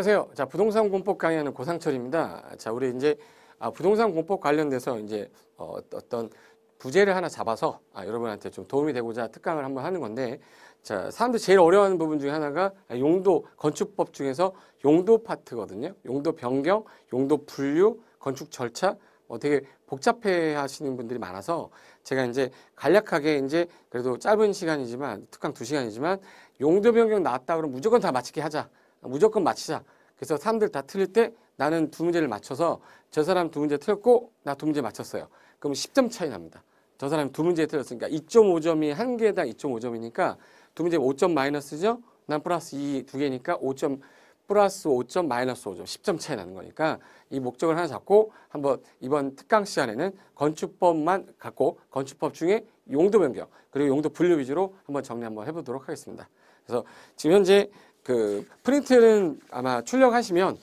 안녕하세요. 자, 부동산 공법 강의하는 고상철입니다. 자, 우리 이제 부동산 공법 관련돼서 이제 어떤 부제를 하나 잡아서 여러분한테 좀 도움이 되고자 특강을 한번 하는 건데, 자, 사람들이 제일 어려워하는 부분 중에 하나가 용도, 건축법 중에서 용도 파트거든요. 용도 변경, 용도 분류, 건축 절차, 되게 복잡해 하시는 분들이 많아서 제가 이제 간략하게 이제 그래도 짧은 시간이지만 특강 2시간이지만 용도 변경 나왔다 그러면 무조건 다 맞히게 하자. 무조건 맞히자. 그래서 사람들 다 틀릴 때 나는 2문제를 맞춰서 저 사람 2문제 틀렸고 나 2문제 맞췄어요. 그럼 10점 차이 납니다. 저 사람이 2문제 틀렸으니까 2.5점이 한 개당 2.5점이니까 2문제 5점 마이너스죠. 난 플러스 2개니까 5점 플러스 5점 마이너스 5점 10점 차이 나는 거니까 이 목적을 하나 잡고 한번 이번 특강 시간에는 건축법만 갖고 건축법 중에 용도 변경 그리고 용도 분류 위주로 한번 정리 한번 해보도록 하겠습니다. 그래서 지금 현재 그 프린트 출력하시면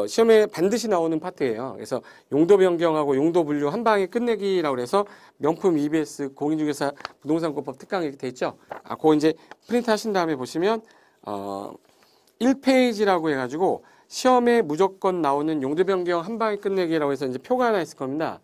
시험에 반드시 나오는 파트예요. 그래서 용도 변경하고 용도 분류 한 방에 끝내기라고 해서 명품 EBS 공인중개사 부동산공법 특강 이렇게 돼 있죠. 그거 이제 프린트 하신 다음에 보시면 1페이지라고 해가지고 시험에 무조건 나오는 용도 변경 한 방에 끝내기라고 해서 이제 표가 하나 있을 겁니다.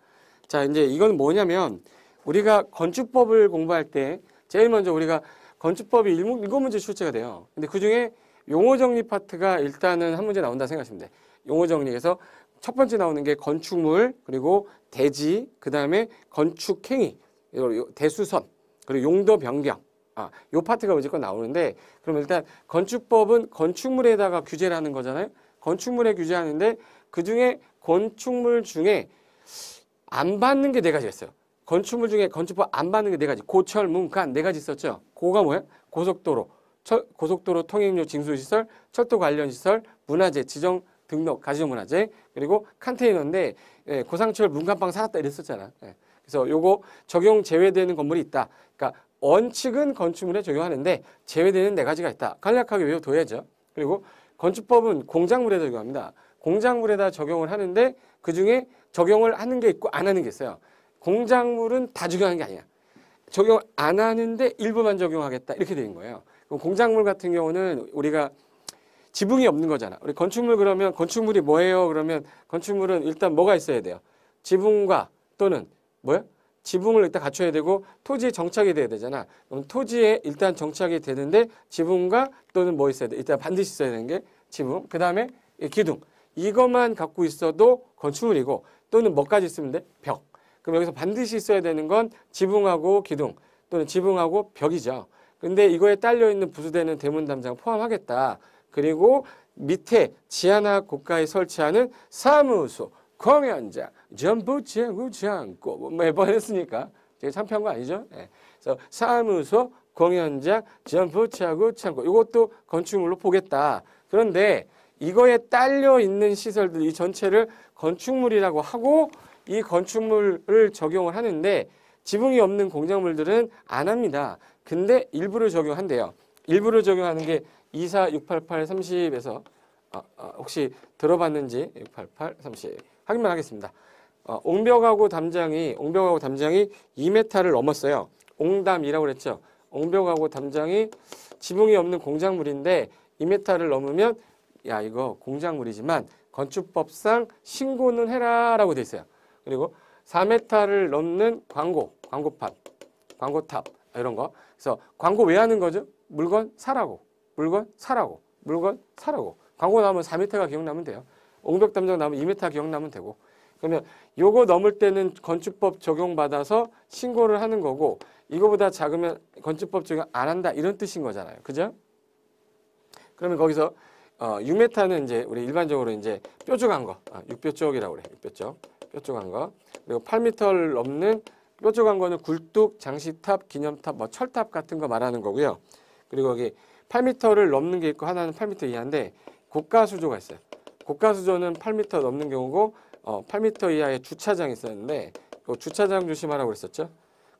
자, 이제 이건 뭐냐면 우리가 건축법을 공부할 때 제일 먼저 우리가 건축법이 7문제 출제가 돼요. 근데 그 중에 용어 정리 파트가 일단은 한 문제 나온다 생각하시면 돼. 용어 정리에서 첫 번째 나오는 게 건축물, 그리고 대지, 그 다음에 건축행위, 대수선, 그리고 용도 변경. 요 파트가 무조건 나오는데, 그럼 일단 건축법은 건축물에다가 규제를 하는 거잖아요. 건축물에 규제하는데 그 중에 건축물 중에 안 받는 게 4가지가 있어요. 건축물 중에 건축법 안 받는 게 4가지. 고철, 문, 간 4가지 있었죠. 고가 뭐야? 고속도로, 고속도로 통행료 징수시설, 철도 관련시설, 문화재, 지정 등록, 가지정문화재, 그리고 컨테이너인데 고상철 문간방 살았다 이랬었잖아. 그래서 요거 적용 제외되는 건물이 있다. 그러니까 원칙은 건축물에 적용하는데 제외되는 4가지가 있다. 간략하게 외워둬야죠. 그리고 건축법은 공작물에다 적용합니다. 공작물에다 적용을 하는데 그중에 적용을 하는 게 있고 안 하는 게 있어요. 공작물은 다 적용하는 게 아니야. 적용 안 하는데 일부만 적용하겠다 이렇게 되는 거예요. 그럼 공작물 같은 경우는 우리가 지붕이 없는 거잖아. 우리 건축물 그러면 건축물이 뭐예요? 그러면 건축물은 일단 뭐가 있어야 돼요? 지붕과 또는 뭐야? 지붕을 일단 갖춰야 되고 토지에 정착이 돼야 되잖아. 그럼 토지에 일단 정착이 되는데 지붕과 또는 뭐 있어야 돼? 일단 반드시 있어야 되는 게 지붕. 그 다음에 기둥. 이것만 갖고 있어도 건축물이고 또는 뭐까지 있으면 돼? 벽. 그럼 여기서 반드시 있어야 되는 건 지붕하고 기둥 또는 지붕하고 벽이죠. 근데 이거에 딸려있는 부수되는 대문 담장을 포함하겠다. 그리고 밑에 지하나 고가에 설치하는 사무소, 공연장, 전부 채우지 않고 매번 했으니까 제가 창피한 거 아니죠? 그래서 사무소, 공연장, 전부 채우지 않고 이것도 건축물로 보겠다. 그런데 이거에 딸려있는 시설들 이 전체를 건축물이라고 하고 이 건축물을 적용을 하는데 지붕이 없는 공작물들은 안 합니다. 근데 일부를 적용한대요. 일부를 적용하는 게 24, 688, 30에서 혹시 들어봤는지 688, 30 확인만 하겠습니다. 옹벽하고 담장이 2m를 넘었어요. 옹담이라고 그랬죠. 옹벽하고 담장이 지붕이 없는 공작물인데 2m를 넘으면 야 이거 공작물이지만 건축법상 신고는 해라라고 돼 있어요. 그리고 4m를 넘는 광고탑 이런 거. 그래서 광고 왜 하는 거죠? 물건 사라고. 광고 나오면 4m가 기억나면 돼요. 옹벽 담장 나오면 2m 기억나면 되고. 그러면 요거 넘을 때는 건축법 적용받아서 신고를 하는 거고 이거보다 작으면 건축법 적용 안 한다 이런 뜻인 거잖아요. 그죠? 그러면 거기서 6m는 이제 우리 일반적으로 이제 뾰족한 거, 6뼈쪽이라고 그래. 6뼈쪽. 뾰족한 거. 그리고 8m를 넘는 뾰족한 거는 굴뚝, 장식탑, 기념탑, 뭐 철탑 같은 거 말하는 거고요. 그리고 여기 8m를 넘는 게 있고 하나는 8m 이하인데 고가수조가 있어요. 고가수조는 8m 넘는 경우고 8m 이하의 주차장이 있었는데 그 주차장 조심하라고 그랬었죠.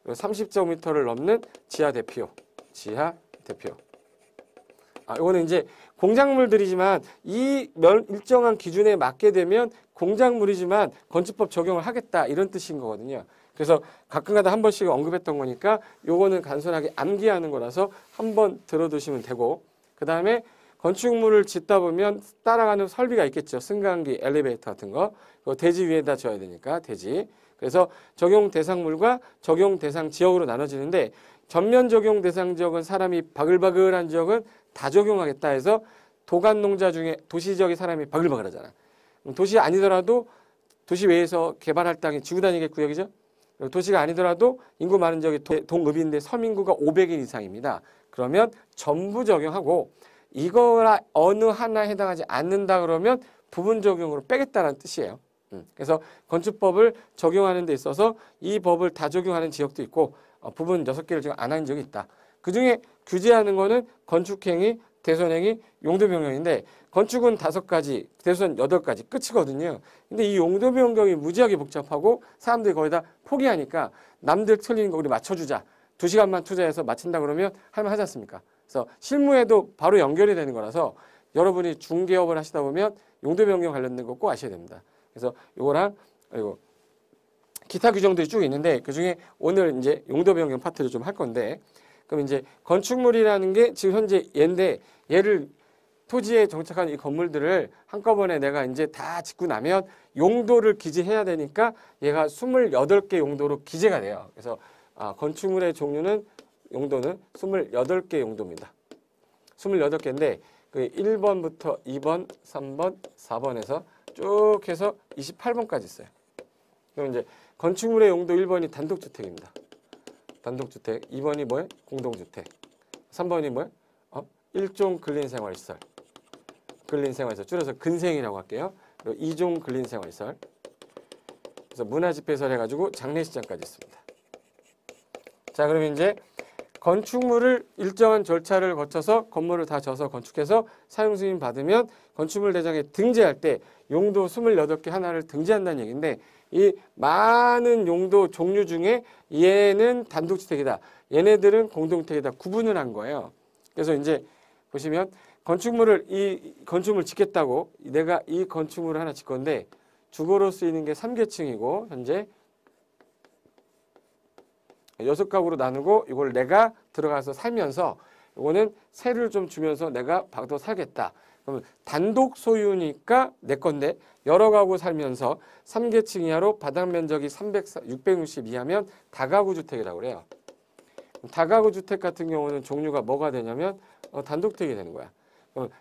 그리고 30.5m를 넘는 지하 대피호. 이거는 이제 공작물들이지만 이 일정한 기준에 맞게 되면 공작물이지만 건축법 적용을 하겠다 이런 뜻인 거거든요. 그래서 가끔가다 한 번씩 언급했던 거니까 요거는 단순하게 암기하는 거라서 한번 들어두시면 되고 그 다음에 건축물을 짓다 보면 따라가는 설비가 있겠죠. 승강기, 엘리베이터 같은 거. 대지 위에다 져야 되니까 대지. 그래서 적용 대상물과 적용 대상 지역으로 나눠지는데 전면 적용 대상 지역은 사람이 바글바글한 지역은 다 적용하겠다 해서 도간 농자 중에 도시 지역의 사람이 바글바글하잖아. 도시 아니더라도 도시 외에서 개발할 땅이 지구단위계 구역이죠. 도시가 아니더라도 인구 많은 지역이 동읍인데 서민구가 500인 이상입니다. 그러면 전부 적용하고 이거라 어느 하나 해당하지 않는다 그러면 부분 적용으로 빼겠다는 뜻이에요. 그래서 건축법을 적용하는 데 있어서 이 법을 다 적용하는 지역도 있고 부분 6개를 지금 안 하는 지역이 있다. 그중에 규제하는 거는 건축행위, 대손행위, 용도 변경인데 건축은 5가지, 대손 8가지 끝이거든요. 근데 이 용도 변경이 무지하게 복잡하고 사람들이 거의 다 포기하니까 남들 틀린 거 우리 맞춰주자. 2시간만 투자해서 맞춘다 그러면 할만 하지 않습니까? 그래서 실무에도 바로 연결이 되는 거라서 여러분이 중개업을 하시다 보면 용도 변경 관련된 거 꼭 아셔야 됩니다. 그래서 요거랑 그리고 기타 규정들이 쭉 있는데 그중에 오늘 이제 용도 변경 파트를 좀 할 건데 그럼 이제 건축물이라는 게 지금 현재 얘인데 얘를 토지에 정착한 이 건물들을 한꺼번에 내가 이제 다 짓고 나면 용도를 기재해야 되니까 얘가 28개 용도로 기재가 돼요. 그래서 건축물의 종류는 용도는 28개 용도입니다. 28개인데 그 1번부터 2번, 3번, 4번에서 쭉 해서 28번까지 있어요. 그럼 이제 건축물의 용도 1번이 단독주택입니다. 단독주택. 2번이 뭐예요? 공동주택. 3번이 뭐예요? 일종 근린생활시설. 근린생활시설. 줄여서 근생이라고 할게요. 그리고 2종 근린생활시설. 그래서 문화집회시설 해가지고 장례식장까지 있습니다. 자, 그럼 이제 건축물을 일정한 절차를 거쳐서 건물을 다 져서 건축해서 사용승인 받으면 건축물 대장에 등재할 때 용도 28개 하나를 등재한다는 얘기인데 이 많은 용도 종류 중에 얘는 단독주택이다. 얘네들은 공동주택이다. 구분을 한 거예요. 그래서 이제 보시면 이 건축물 짓겠다고 내가 이 건축물을 하나 짓건데 주거로 쓰이는 게 3계층이고 현재 6가구로 나누고 이걸 내가 들어가서 살면서 이거는 세를 좀 주면서 내가 봐도 살겠다. 그러면 단독 소유니까 내 건데 여러 가구 살면서 3계층 이하로 바닥 면적이 660 이하면 다가구 주택이라고 그래요. 다가구 주택 같은 경우는 종류가 뭐가 되냐면 단독주택이 되는 거야.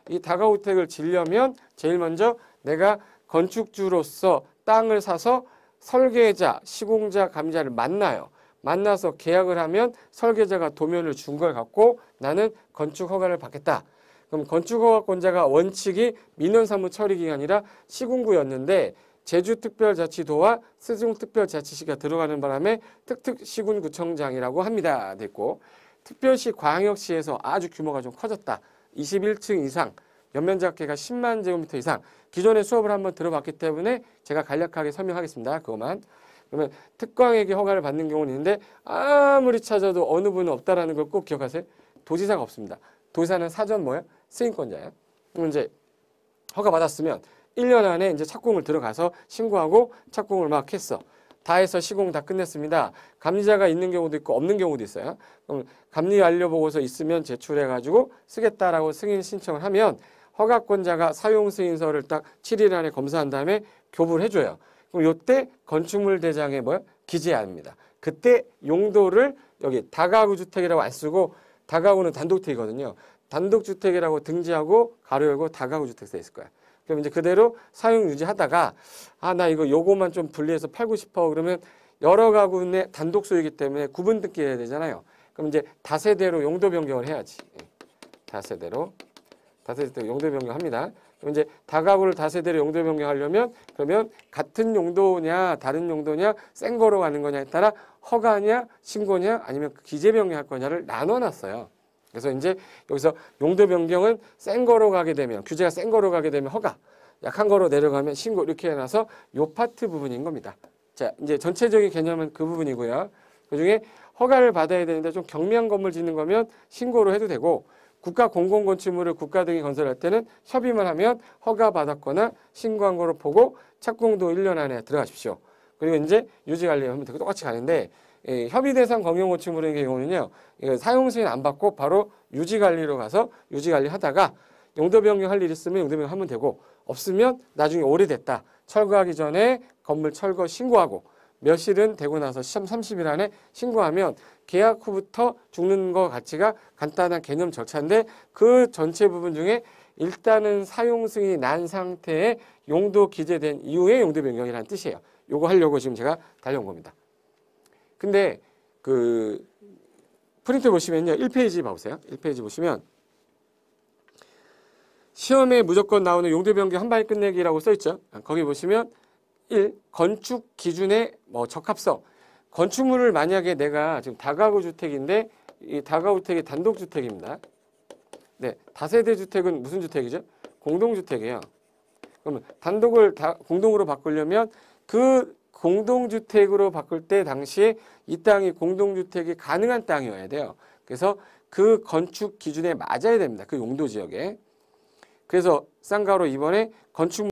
이 다가구 주택을 지려면 제일 먼저 내가 건축주로서 땅을 사서 설계자, 시공자, 감자를 만나요. 만나서 계약을 하면 설계자가 도면을 준 걸 갖고 나는 건축 허가를 받겠다. 그럼 건축 허가권자가 원칙이 민원사무 처리 기간이라 시군구였는데 제주특별자치도와 세종특별자치시가 들어가는 바람에 특특시군구청장이라고 합니다. 됐고 특별시 광역시에서 아주 규모가 좀 커졌다. 21층 이상, 연면적계가 10만 제곱미터 이상. 기존의 수업을 한번 들어봤기 때문에 제가 간략하게 설명하겠습니다. 그것만. 그러면 특광에게 허가를 받는 경우는 있는데 아무리 찾아도 어느 분은 없다라는 걸 꼭 기억하세요. 도지사가 없습니다. 도지사는 사전 뭐예요? 승인권자예요. 그럼 이제 허가 받았으면 1년 안에 이제 착공을 들어가서 신고하고 착공을 막 했어. 다 해서 시공 다 끝냈습니다. 감리자가 있는 경우도 있고 없는 경우도 있어요. 그럼 감리 완료 보고서 있으면 제출해가지고 쓰겠다라고 승인 신청을 하면 허가권자가 사용 승인서를 딱 7일 안에 검사한 다음에 교부를 해줘요. 그럼 이때 건축물 대장에 기재해야 합니다. 그때 용도를 여기 다가구 주택이라고 안 쓰고 다가구는 단독주택이거든요. 단독주택이라고 등재하고 가로 열고 다가구 주택 써 있을 거야. 그럼 이제 그대로 사용 유지하다가 나 이거 요거만 좀 분리해서 팔고 싶어 그러면 여러 가구의 단독 소유이기 때문에 구분 등기해야 되잖아요. 그럼 이제 다세대로 용도 변경을 해야지. 다세대로 용도 변경합니다. 그럼 이제 다가구를 다세대로 용도 변경하려면 그러면 같은 용도냐 다른 용도냐 센 거로 가는 거냐에 따라 허가냐 신고냐 아니면 기재 변경할 거냐를 나눠놨어요. 그래서 이제 여기서 용도 변경은 센 거로 가게 되면 규제가 센 거로 가게 되면 허가, 약한 거로 내려가면 신고 이렇게 해놔서 요 파트 부분인 겁니다. 자, 이제 전체적인 개념은 그 부분이고요. 그중에 허가를 받아야 되는데 좀 경미한 건물 짓는 거면 신고로 해도 되고 국가 공공건축물을 국가 등이 건설할 때는 협의만 하면 허가 받았거나 신고한 거로 보고 착공도 1년 안에 들어가십시오. 그리고 이제 유지관리하면 똑같이 가는데 협의 대상 공용 건축물의 경우는요. 사용 승인 안 받고 바로 유지관리로 가서 유지관리 하다가 용도 변경할 일 있으면 용도 변경하면 되고 없으면 나중에 오래됐다. 철거하기 전에 건물 철거 신고하고 며칠은 되고 나서 30일 안에 신고하면 계약 후부터 죽는 거 가치가 간단한 개념 절차인데 그 전체 부분 중에 일단은 사용 승인이 난 상태에 용도 기재된 이후에 용도 변경이라는 뜻이에요. 요거 하려고 지금 제가 달려온 겁니다. 근데 그 프린트 보시면요. 1페이지 봐보세요. 1페이지 보시면 시험에 무조건 나오는 용도 변경 한 방에 끝내기라고 써있죠. 거기 보시면 1. 건축 기준의 적합성. 건축물을 만약에 내가 지금 다가구 주택인데 이 다가구 주택이 단독 주택입니다. 네, 다세대 주택은 무슨 주택이죠? 공동주택이에요. 그러면 단독을 공동으로 바꾸려면 그 공동주택으로 바꿀 때 당시에 이 땅이 공동주택이 가능한 땅이어야 돼요. 그래서 그 건축 기준에 맞아야 됩니다. 그 용도 지역에. 그래서 쌍가로 이번에 건축